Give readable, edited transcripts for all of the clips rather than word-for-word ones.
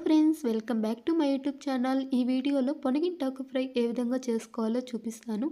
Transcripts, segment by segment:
Friends, welcome back to my YouTube channel. ఈ వీడియోలో పొనగింటాకు fry ఏ విధంగా చేసుకోవాలో చూపిస్తాను.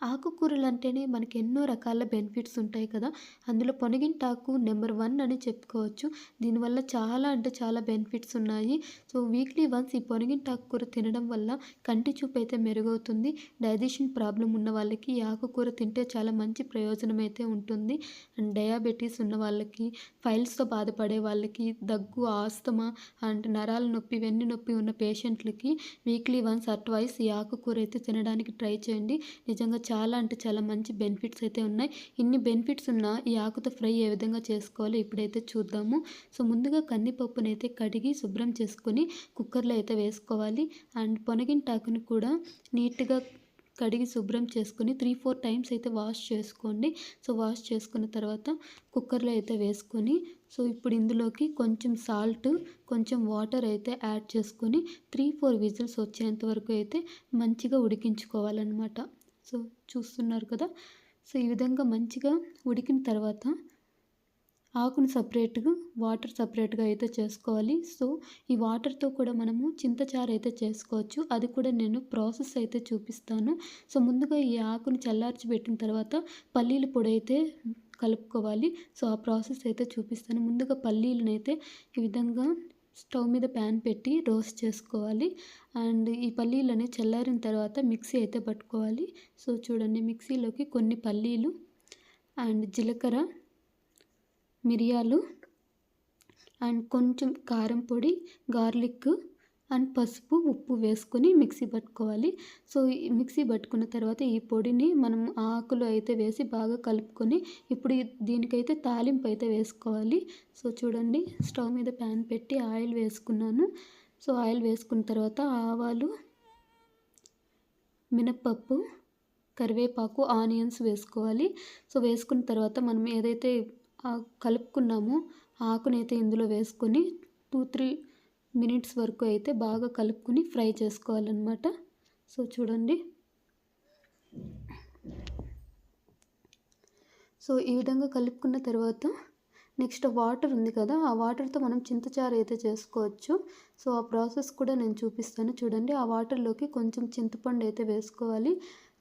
ఆకుకూరలు అంటేనే మనకి ఎన్నో రకాల బెనిఫిట్స్ ఉంటాయి కదా. అందులో పొనగింటాకు నెంబర్ 1 అని చెప్పుకోవచ్చు. దీనివల్ల చాలా అంటే చాలా బెనిఫిట్స్ ఉన్నాయి. సో వీక్లీ వన్స్ ఈ పొనగింటాకు కూర తినడం వల్ల కంటి చూపు అయితే మెరుగవుతుంది. డైజెషన్ ప్రాబ్లం ఉన్న వాళ్ళకి ఈ ఆకుకూర తింటే చాలా మంచి ప్రయోజనం అయితే ఉంటుంది. అండ్ డయాబెటీస్ ఉన్న వాళ్ళకి, ఫైల్స్తో బాధపడే వాళ్ళకి, దగ్గు, ఆస్తమా అండ్ నరాల నొప్పి, వెన్ను నొప్పి ఉన్న పేషెంట్లకి వీక్లీ వన్స్ ఆర్ ట్వైస్ ఈ ఆకుకూర అయితే తినడానికి ట్రై చేయండి. నిజంగా చాలా అంటే చాలా మంచి బెనిఫిట్స్ అయితే ఉన్నాయి. ఇన్ని బెనిఫిట్స్ ఉన్న ఈ ఆకుతో ఫ్రై ఏ విధంగా చేసుకోవాలో ఇప్పుడైతే చూద్దాము. సో ముందుగా కందిపప్పునైతే కడిగి శుభ్రం చేసుకొని కుక్కర్లో అయితే వేసుకోవాలి. అండ్ పొనగింటాకుని కూడా నీట్గా కడిగి శుభ్రం చేసుకొని 3-4 టైమ్స్ అయితే వాష్ చేసుకోండి. సో వాష్ చేసుకున్న తర్వాత కుక్కర్లో అయితే వేసుకొని, సో ఇప్పుడు ఇందులోకి కొంచెం సాల్ట్, కొంచెం వాటర్ అయితే యాడ్ చేసుకొని 3-4 విజిల్స్ వచ్చేంత వరకు అయితే మంచిగా ఉడికించుకోవాలన్నమాట. సో చూస్తున్నారు కదా. సో ఈ విధంగా మంచిగా ఉడికిన తర్వాత ఆకును సపరేట్గా, వాటర్ సపరేట్గా అయితే చేసుకోవాలి. సో ఈ వాటర్తో కూడా మనము చింతచారు అయితే చేసుకోవచ్చు. అది కూడా నేను ప్రాసెస్ అయితే చూపిస్తాను. సో ముందుగా ఈ ఆకును చల్లార్చి పెట్టిన తర్వాత పల్లీల పొడి అయితే కలుపుకోవాలి. సో ఆ ప్రాసెస్ అయితే చూపిస్తాను. ముందుగా పల్లీలనైతే ఈ విధంగా స్టవ్ మీద ప్యాన్ పెట్టి రోస్ట్ చేసుకోవాలి. అండ్ ఈ పల్లీలని చల్లారిన తర్వాత మిక్సీ అయితే పట్టుకోవాలి. సో చూడండి, మిక్సీలోకి కొన్ని పల్లీలు అండ్ జీలకర్ర, మిరియాలు అండ్ కొంచెం కారం పొడి, గార్లిక్ అండ్ పసుపు, ఉప్పు వేసుకొని మిక్సీ పట్టుకోవాలి. సో ఈ మిక్సీ పట్టుకున్న తర్వాత ఈ పొడిని మనం ఆకులు అయితే వేసి బాగా కలుపుకొని ఇప్పుడు దీనికైతే తాలింపు అయితే వేసుకోవాలి. సో చూడండి, స్టవ్ మీద ప్యాన్ పెట్టి ఆయిల్ వేసుకున్నాను. సో ఆయిల్ వేసుకున్న తర్వాత ఆవాలు, మినప్పప్పు, కరివేపాకు, ఆనియన్స్ వేసుకోవాలి. సో వేసుకున్న తర్వాత మనం ఏదైతే కలుపుకున్నామో ఆకునైతే ఇందులో వేసుకొని 2-3 మినిట్స్ వరకు అయితే బాగా కలుపుకొని ఫ్రై చేసుకోవాలన్నమాట. సో చూడండి, సో ఈ విధంగా కలుపుకున్న తర్వాత నెక్స్ట్ వాటర్ ఉంది కదా, ఆ వాటర్తో మనం చింతచారు అయితే చేసుకోవచ్చు. సో ఆ ప్రాసెస్ కూడా నేను చూపిస్తాను. చూడండి, ఆ వాటర్లోకి కొంచెం చింతపండు అయితే వేసుకోవాలి.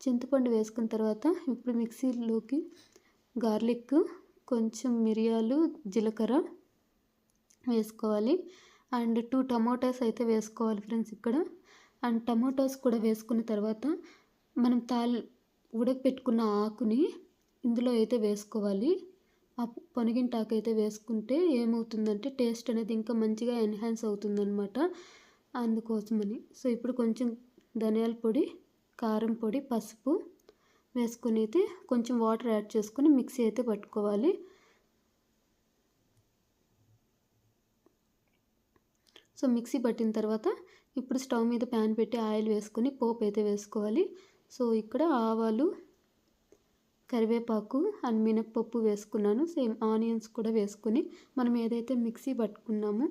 చింతపండు వేసుకున్న తర్వాత ఇప్పుడు మిక్సీలోకి గార్లిక్, కొంచెం మిరియాలు, జీలకర్ర వేసుకోవాలి. అండ్ 2 టమోటాస్ అయితే వేసుకోవాలి ఫ్రెండ్స్ ఇక్కడ. అండ్ టమోటాస్ కూడా వేసుకున్న తర్వాత మనం ఉడకపెట్టుకున్న ఆకుని ఇందులో అయితే వేసుకోవాలి. ఆ పొనగింటాకు అయితే వేసుకుంటే ఏమవుతుందంటే టేస్ట్ అనేది ఇంకా మంచిగా ఎన్హాన్స్ అవుతుందన్నమాట, అందుకోసమని. సో ఇప్పుడు కొంచెం ధనియాల పొడి, కారం పొడి, పసుపు వేసుకొని అయితే కొంచెం వాటర్ యాడ్ చేసుకొని మిక్సీ అయితే పట్టుకోవాలి. సో మిక్సీ పట్టిన తర్వాత ఇప్పుడు స్టవ్ మీద ప్యాన్ పెట్టి ఆయిల్ వేసుకొని పోపు అయితే వేసుకోవాలి. సో ఇక్కడ ఆవాలు, కరివేపాకు అండ్ మినప్పప్పు వేసుకున్నాను. సేమ్ ఆనియన్స్ కూడా వేసుకొని మనం ఏదైతే మిక్సీ పట్టుకున్నామో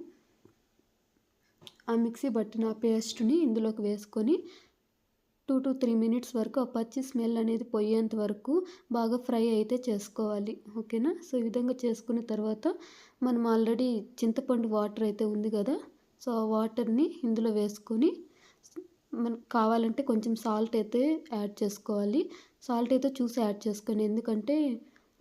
ఆ మిక్సీ పట్టిన పేస్ట్ని ఇందులోకి వేసుకొని 2-3 మినిట్స్ వరకు ఆ పచ్చి స్మెల్ అనేది పోయేంత వరకు బాగా ఫ్రై అయితే చేసుకోవాలి. ఓకేనా. సో ఈ విధంగా చేసుకున్న తర్వాత మనం ఆల్రెడీ చింతపండు వాటర్ అయితే ఉంది కదా, సో ఆ వాటర్ని ఇందులో వేసుకొని మనకు కావాలంటే కొంచెం సాల్ట్ అయితే యాడ్ చేసుకోవాలి. సాల్ట్ అయితే చూసి యాడ్ చేసుకోండి, ఎందుకంటే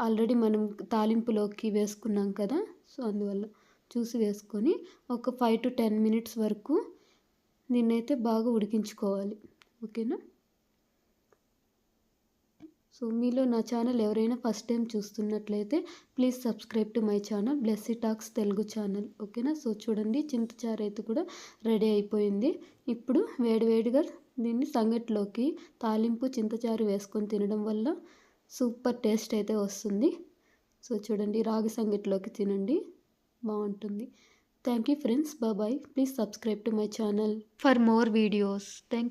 ఆల్రెడీ మనం తాలింపులోకి వేసుకున్నాం కదా. సో అందువల్ల చూసి వేసుకొని ఒక 5-10 మినిట్స్ వరకు దీన్నైతే బాగా ఉడికించుకోవాలి. ఓకేనా. సో మీలో నా ఛానల్ ఎవరైనా ఫస్ట్ టైం చూస్తున్నట్లయితే please subscribe to my channel Blessy talks Telugu channel. ఓకేనా. సో చూడండి, చింతచారు అయితే కూడా రెడీ అయిపోయింది. ఇప్పుడు వేడివేడిగా దీన్ని సంగటిలోకి తాలింపు చింతచారు వేసుకొని తినడం వల్ల సూపర్ టేస్ట్ అయితే వస్తుంది. సో చూడండి, రాగి సంగటిలోకి తినండి, బాగుంటుంది. Thank you friends, bye. Please subscribe to my channel for more videos. Thank you.